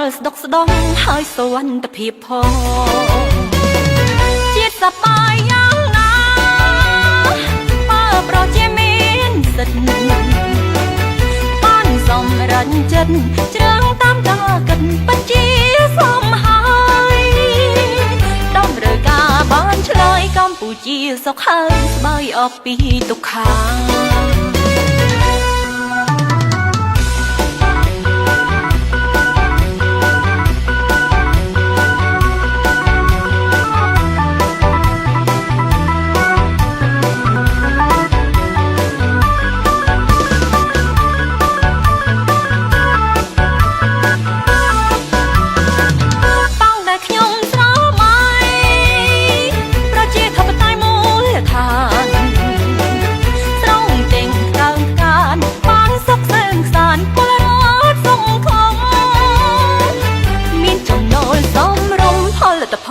ផលស្ដុកស្ដម្ភហើយសវត្ថិភាពផងជាតិសប្បាយយ៉ាងណាបើប្រជាមានសិទ្ធបានសម្រេចចិត្តជ្រើងតាមតកិនពិតជាសមហើយតម្រូវការបានឆ្លើយកម្ពុជាសុខហើយស្បើយអស់ពីទុក្ខា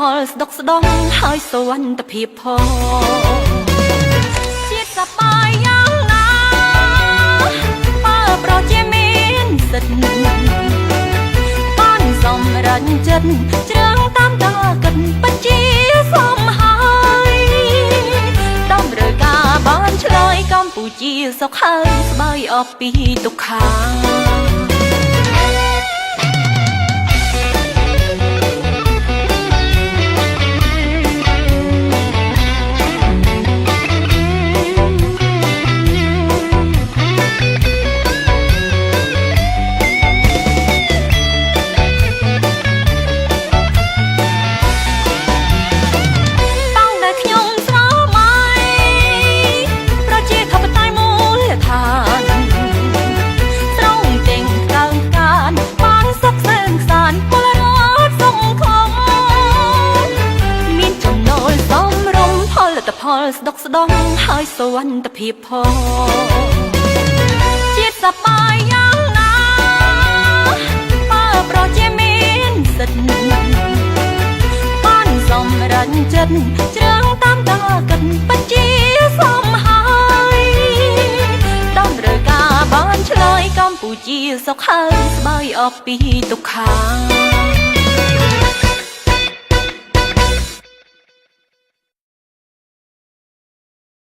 ផលស្ដុកស្ដម្ភហើយសវត្ថិភាពផងជាតិសប្បាយយ៉ាងណាបើប្រជាមានសិទ្ធបានសម្រេចចិត្តជ្រើងតាមតកិនពិតជាសមហើយតម្រូវការបានឆ្លើយកម្ពុជាសុខហើយស្បើយអស់ពីទុក្ខាផលស្ដុកស្ដម្ភហើយសវត្ថិភាពផងជាតិសប្បាយយ៉ាងណាបើប្រជាមានសិទ្ធបានសម្រេចចិត្តជ្រើងតាមតកិនពិតជាសមហើយតម្រូវការបានឆ្លើយកម្ពុជាសុខហើយស្បើយអស់ពីទុក្ខា